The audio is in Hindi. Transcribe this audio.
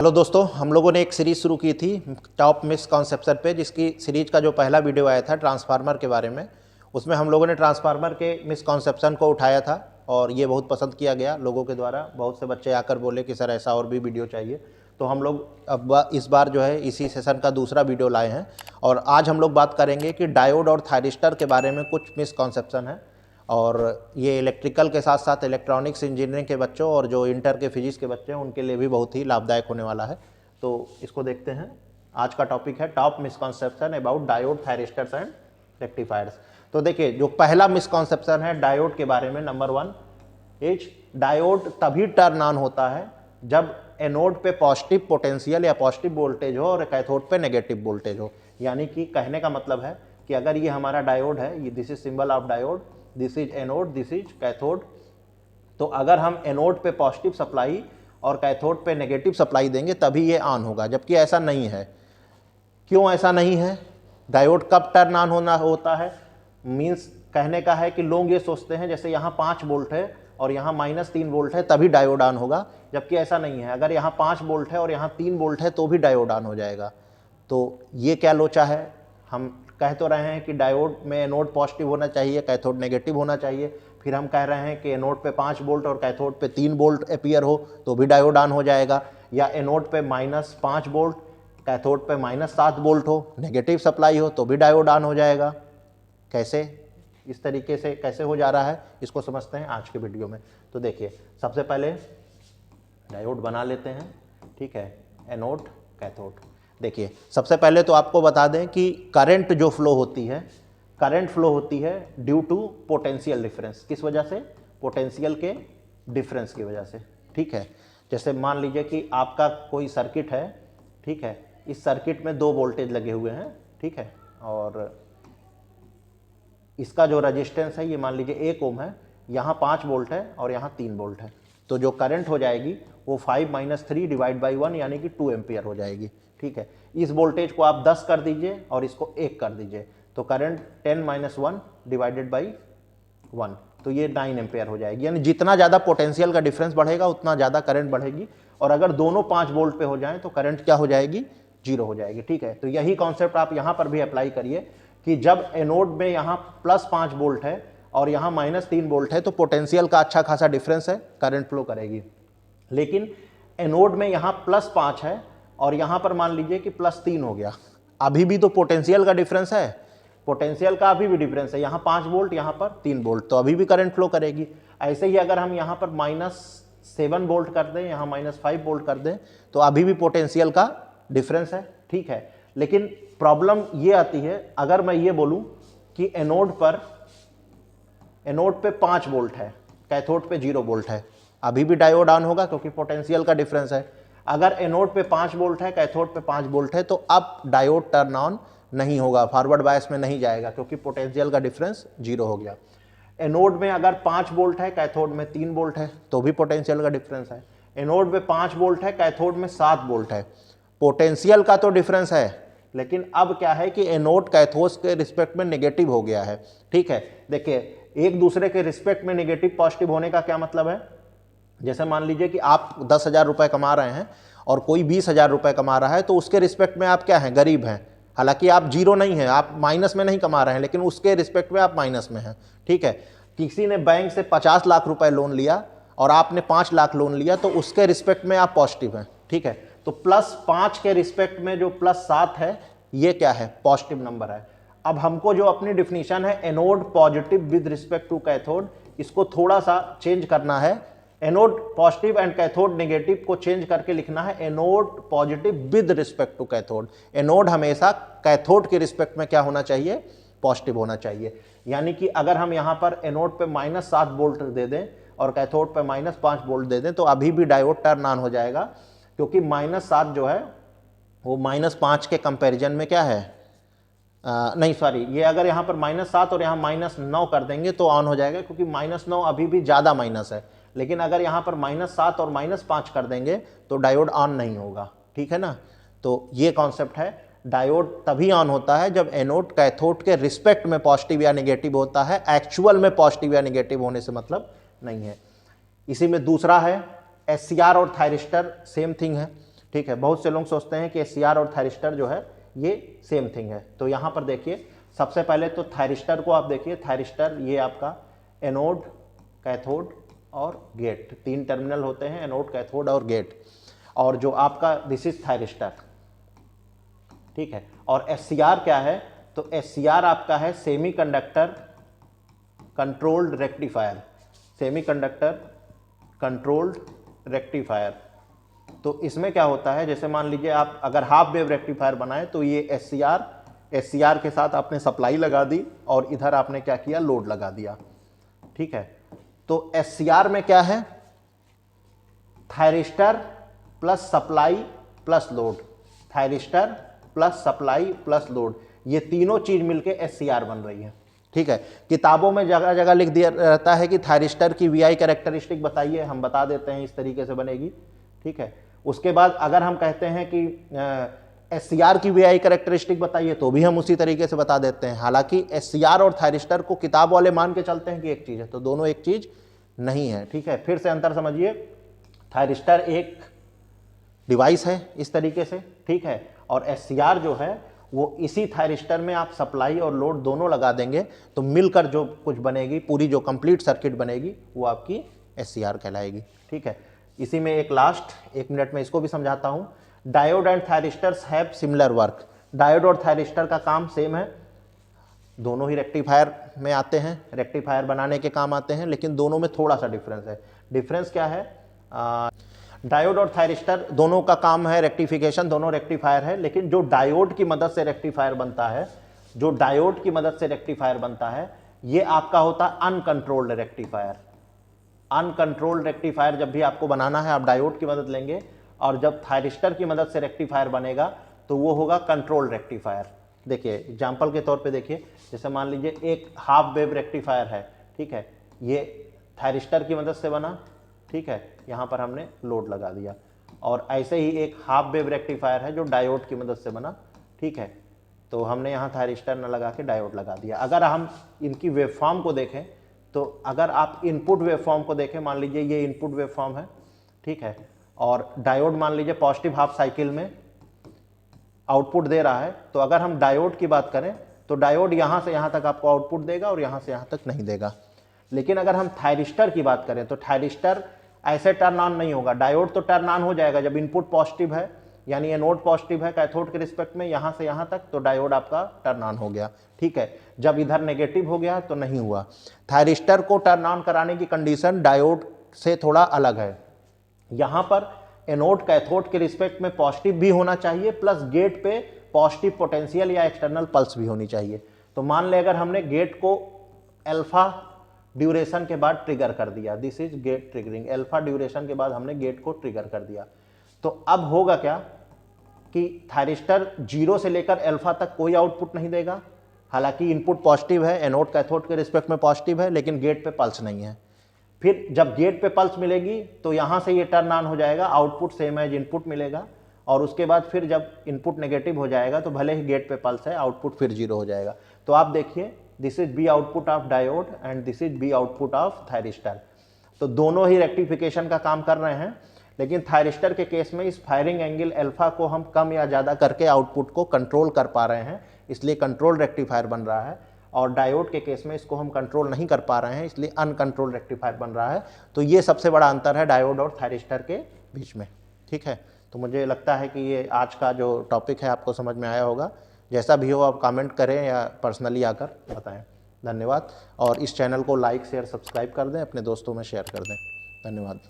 हेलो दोस्तों, हम लोगों ने एक सीरीज़ शुरू की थी टॉप मिसकॉन्सेप्शन पे, जिसकी सीरीज का जो पहला वीडियो आया था ट्रांसफार्मर के बारे में, उसमें हम लोगों ने ट्रांसफार्मर के मिसकॉन्सेप्शन को उठाया था और ये बहुत पसंद किया गया लोगों के द्वारा। बहुत से बच्चे आकर बोले कि सर ऐसा और भी वीडियो चाहिए, तो हम लोग अब इस बार जो है इसी सेशन का दूसरा वीडियो लाए हैं और आज हम लोग बात करेंगे कि डायोड और थायरिस्टर के बारे में कुछ मिसकॉन्सेप्शन है। और ये इलेक्ट्रिकल के साथ साथ इलेक्ट्रॉनिक्स इंजीनियरिंग के बच्चों और जो इंटर के फिजिक्स के बच्चे हैं उनके लिए भी बहुत ही लाभदायक होने वाला है। तो इसको देखते हैं। आज का टॉपिक है top misconception about diode, thyristors and rectifiers. तो देखिए, जो पहला मिसकॉन्सेप्शन है डायोड के बारे में, नंबर 1 इज डायोड तभी टर्न ऑन होता है जब एनोड पे पॉजिटिव पोटेंशियल या पॉजिटिव वोल्टेज हो और कैथोड पे नेगेटिव वोल्टेज हो। यानी कि कहने का मतलब है कि अगर ये हमारा डायोड है, ये this is symbol of diode, this is anode, this is cathode. तो अगर हम एनोड पे पॉजिटिव सप्लाई और कैथोड पे नेगेटिव सप्लाई देंगे तभी ये ऑन होगा, जबकि ऐसा नहीं है। क्यों ऐसा नहीं है? डायोड कब टर्न ऑन होता है? मींस कहने का है कि लोग ये सोचते हैं जैसे यहाँ 5 वोल्ट है और यहाँ -3 वोल्ट है तभी डायोड ऑन होगा, जबकि ऐसा नहीं है। अगर यहाँ 5 वोल्ट है और यहाँ 3 वोल्ट है तो भी डायोड ऑन हो जाएगा। तो ये क्या लोचा है? हम कह तो रहे हैं कि डायोड में एनोड पॉजिटिव होना चाहिए, कैथोड नेगेटिव होना चाहिए, फिर हम कह रहे हैं कि एनोड पे 5 वोल्ट और कैथोड पे 3 वोल्ट अपीयर हो तो भी डायोड ऑन हो जाएगा, या एनोड पे -5 वोल्ट कैथोड पे -7 वोल्ट हो, नेगेटिव सप्लाई हो तो भी डायोड ऑन हो जाएगा। कैसे? इस तरीके से कैसे हो जा रहा है, इसको समझते हैं आज के वीडियो में। तो देखिए, सबसे पहले डायोड बना लेते हैं, ठीक है, एनोड कैथोड। देखिए, सबसे पहले तो आपको बता दें कि करंट जो फ्लो होती है, करंट फ्लो होती है ड्यू टू पोटेंशियल डिफरेंस। किस वजह से? पोटेंशियल के डिफरेंस की वजह से, ठीक है। जैसे मान लीजिए कि आपका कोई सर्किट है, ठीक है, इस सर्किट में 2 वोल्टेज लगे हुए हैं, ठीक है, और इसका जो रजिस्टेंस है ये मान लीजिए 1 ओम है, यहाँ 5 वोल्ट है और यहाँ 3 वोल्ट है। तो जो करंट हो जाएगी वो 5 - 3 डिवाइड बाई 1 यानी कि 2 एम्पियर हो जाएगी, ठीक है। इस वोल्टेज को आप 10 कर दीजिए और इसको 1 कर दीजिए, तो करंट 10 - 1 डिवाइडेड बाई 1, तो ये 9 एम्पियर हो जाएगी। यानी जितना ज़्यादा पोटेंशियल का डिफरेंस बढ़ेगा उतना ज़्यादा करंट बढ़ेगी, और अगर दोनों 5 वोल्ट पे हो जाएं तो करंट क्या हो जाएगी? 0 हो जाएगी, ठीक है। तो यही कॉन्सेप्ट आप यहाँ पर भी अप्लाई करिए कि जब एनोड में यहाँ +5 वोल्ट है और यहाँ -3 वोल्ट है तो पोटेंशियल का अच्छा खासा डिफरेंस है, करंट फ्लो करेगी। लेकिन एनोड में यहाँ +5 है और यहाँ पर मान लीजिए कि +3 हो गया, अभी भी तो पोटेंशियल का डिफरेंस है, पोटेंशियल का अभी भी डिफरेंस है, यहाँ 5 वोल्ट यहाँ पर 3 वोल्ट, तो अभी भी करंट फ्लो करेगी। ऐसे ही अगर हम यहाँ पर -7 वोल्ट कर दें, यहाँ -5 वोल्ट कर दें, तो अभी भी पोटेंशियल का डिफरेंस है, ठीक है। लेकिन प्रॉब्लम ये आती है अगर मैं ये बोलूं कि एनोड पे 5 वोल्ट है, कैथोड पे 0 वोल्ट है, अभी भी डायोड ऑन होगा क्योंकि पोटेंशियल का डिफरेंस है। अगर एनोड पे 5 वोल्ट है, कैथोड पे 5 वोल्ट है, तो अब डायोड टर्न ऑन नहीं होगा, फॉरवर्ड बायस में नहीं जाएगा क्योंकि पोटेंशियल का डिफरेंस 0 हो गया। एनोड में अगर 5 वोल्ट है, कैथोड में 3 वोल्ट है, तो भी पोटेंशियल का डिफरेंस है। एनोड में 5 वोल्ट है, कैथोड में 7 वोल्ट है, पोटेंशियल का तो डिफरेंस है, लेकिन अब क्या है कि एनोड कैथोड के रिस्पेक्ट में नेगेटिव हो गया है, ठीक है। देखिए, एक दूसरे के रिस्पेक्ट में नेगेटिव पॉजिटिव होने का क्या मतलब है? जैसे मान लीजिए कि आप 10,000 रुपये कमा रहे हैं और कोई 20,000 रुपये कमा रहा है, तो उसके रिस्पेक्ट में आप क्या हैं? गरीब हैं। हालांकि आप जीरो नहीं हैं, आप माइनस में नहीं कमा रहे हैं, लेकिन उसके रिस्पेक्ट में आप माइनस में हैं, ठीक है। किसी ने बैंक से 50 लाख रुपए लोन लिया और आपने 5 लाख लोन लिया, तो उसके रिस्पेक्ट में आप पॉजिटिव हैं, ठीक है। तो +5 के रिस्पेक्ट में जो +7 है, ये क्या है? पॉजिटिव नंबर है। अब हमको जो अपनी डिफिनीशन है anode positive with respect to cathode, इसको थोड़ा सा चेंज करना है। Anode positive and cathode negative को चेंज करके लिखना है anode positive with respect to cathode. Anode हमेशा कैथोड के रिस्पेक्ट में क्या होना चाहिए? पॉजिटिव होना चाहिए। यानी कि अगर हम यहाँ पर एनोड पे -7 वोल्ट दे दें और कैथोड पे -5 वोल्ट दे दें, तो अभी भी डायोड टर्न ऑन हो जाएगा, क्योंकि -7 जो है वो -5 के कंपैरिजन में क्या है? नहीं सॉरी, ये अगर यहाँ पर -7 और यहाँ -9 कर देंगे तो ऑन हो जाएगा, क्योंकि -9 अभी भी ज़्यादा माइनस है। लेकिन अगर यहाँ पर -7 और -5 कर देंगे तो डायोड ऑन नहीं होगा, ठीक है ना। तो ये कॉन्सेप्ट है, डायोड तभी ऑन होता है जब एनोड कैथोड के रिस्पेक्ट में पॉजिटिव या नेगेटिव होता है, एक्चुअल में पॉजिटिव या नेगेटिव होने से मतलब नहीं है। इसी में दूसरा है SCR और थायरिस्टर, सेम थिंग है। ठीक है। बहुत से लोग सोचते हैं कि SCR और थायरिस्टर जो है ये सेम थिंग है। तो यहाँ पर देखिए सबसे पहले तो थायरिस्टर को आप देखिए, थायरिस्टर ये आपका एनोड, कैथोड और गेट, 3 टर्मिनल होते हैं, एनोड, कैथोड और गेट। और जो आपका दिस इज थायरिस्टर, ठीक है। और SCR क्या है, तो SCR आपका है semi conductor controlled rectifier, semi conductor controlled rectifier. तो इसमें क्या होता है, जैसे मान लीजिए आप अगर हाफ वेव रेक्टिफायर बनाए तो ये SCR के साथ आपने सप्लाई लगा दी और इधर आपने क्या किया, लोड लगा दिया, ठीक है। तो SCR में क्या है, thyristor plus supply plus load, thyristor plus supply plus load, ये तीनों चीज मिलके SCR बन रही है, ठीक है। किताबों में जगह जगह लिख दिया रहता है कि थायरिस्टर की VI कैरेक्टरिस्टिक बताइए, हम बता देते हैं इस तरीके से बनेगी, ठीक है। उसके बाद अगर हम कहते हैं कि SCR की VI कैरेक्टरिस्टिक बताइए तो भी हम उसी तरीके से बता देते हैं। हालांकि SCR और थायरिस्टर को किताब वाले मान के चलते हैं कि एक चीज है, तो दोनों एक चीज नहीं है, ठीक है। फिर से अंतर समझिए, थायरिस्टर एक डिवाइस है इस तरीके से, ठीक है, और SCR जो है वो इसी थायरिस्टर में आप सप्लाई और लोड दोनों लगा देंगे तो मिलकर जो कुछ बनेगी, पूरी जो कंप्लीट सर्किट बनेगी वो आपकी SCR कहलाएगी, ठीक है। इसी में एक लास्ट 1 मिनट में इसको भी समझाता हूं। Diode and thyristors have similar work, diode और थायरिस्टर का काम सेम है, दोनों ही रेक्टिफायर में आते हैं, रेक्टिफायर बनाने के काम आते हैं, लेकिन दोनों में थोड़ा सा डिफरेंस है। डिफरेंस क्या है, डायोड और थायरिस्टर दोनों का काम है रेक्टिफिकेशन, दोनों रेक्टिफायर है, लेकिन जो डायोड की मदद से रेक्टिफायर बनता है, जो डायोड की मदद से रेक्टिफायर बनता है, ये आपका होता है अनकंट्रोल्ड रेक्टिफायर। अनकंट्रोल्ड रेक्टिफायर जब भी आपको बनाना है आप डायोड की मदद लेंगे, और जब थायरिस्टर की मदद से रेक्टिफायर बनेगा तो वो होगा कंट्रोल्ड रेक्टिफायर। देखिए एग्जाम्पल के तौर पे देखिए, जैसे मान लीजिए एक हाफ वेव रेक्टिफायर है, ठीक है, ये थायरिस्टर की मदद से बना, ठीक है, यहाँ पर हमने लोड लगा दिया। और ऐसे ही एक हाफ वेव रेक्टिफायर है जो डायोड की मदद से बना, ठीक है, तो हमने यहाँ थायरिस्टर न लगा के डायोड लगा दिया। अगर हम इनकी वेवफॉर्म को देखें तो अगर आप इनपुट वेवफॉर्म को देखें, मान लीजिए ये इनपुट वेवफॉर्म है, ठीक है, और डायोड मान लीजिए पॉजिटिव हाफ साइकिल में आउटपुट दे रहा है, तो अगर हम डायोड की बात करें तो डायोड यहाँ से यहाँ तक आपको आउटपुट देगा और यहाँ से यहाँ तक नहीं देगा। लेकिन अगर हम थायरिस्टर की बात करें तो थायरिस्टर ऐसे टर्न ऑन नहीं होगा, डायोड तो टर्न ऑन हो जाएगा जब इनपुट पॉजिटिव है, यानी एनोड पॉजिटिव है कैथोड के रिस्पेक्ट में यहाँ से यहाँ तक, तो डायोड आपका टर्न ऑन हो गया, ठीक है। जब इधर नेगेटिव हो गया तो नहीं हुआ। थायरिस्टर को टर्न ऑन कराने की कंडीशन डायोड से थोड़ा अलग है, यहाँ पर एनोड कैथोड के रिस्पेक्ट में पॉजिटिव भी होना चाहिए, प्लस गेट पे पॉजिटिव पोटेंशियल या एक्सटर्नल पल्स भी होनी चाहिए। तो मान ले अगर हमने गेट को अल्फा ड्यूरेशन के बाद ट्रिगर कर दिया, this is get triggering, alpha duration के बाद हमने गेट को ट्रिगर कर दिया, तो अब होगा क्या कि थायरिस्टर 0 से लेकर अल्फा तक कोई आउटपुट नहीं देगा। हालांकि इनपुट पॉजिटिव है, एनोड कैथोड के रिस्पेक्ट में पॉजिटिव है, लेकिन गेट पे पल्स नहीं है। फिर जब गेट पे पल्स मिलेगी तो यहाँ से ये टर्न ऑन हो जाएगा, आउटपुट सेम एज इनपुट मिलेगा, और उसके बाद फिर जब इनपुट नेगेटिव हो जाएगा तो भले ही गेट पे पल्स है, आउटपुट फिर 0 हो जाएगा। तो आप देखिए this is B output of diode and this is B output of thyristor. तो दोनों ही रेक्टिफिकेशन का काम कर रहे हैं, लेकिन थायरिस्टर के केस में इस फायरिंग एंगल अल्फा को हम कम या ज़्यादा करके आउटपुट को कंट्रोल कर पा रहे हैं, इसलिए कंट्रोल रेक्टिफायर बन रहा है। और डायोड के केस में इसको हम कंट्रोल नहीं कर पा रहे हैं, इसलिए अनकंट्रोल रेक्टिफायर बन रहा है। तो ये सबसे बड़ा अंतर है डायोड और थायरिस्टर के बीच में, ठीक है। तो मुझे लगता है कि ये आज का जो टॉपिक है आपको समझ में आया होगा। जैसा भी हो आप कमेंट करें या पर्सनली आकर बताएं। धन्यवाद। और इस चैनल को लाइक शेयर सब्सक्राइब कर दें, अपने दोस्तों में शेयर कर दें। धन्यवाद।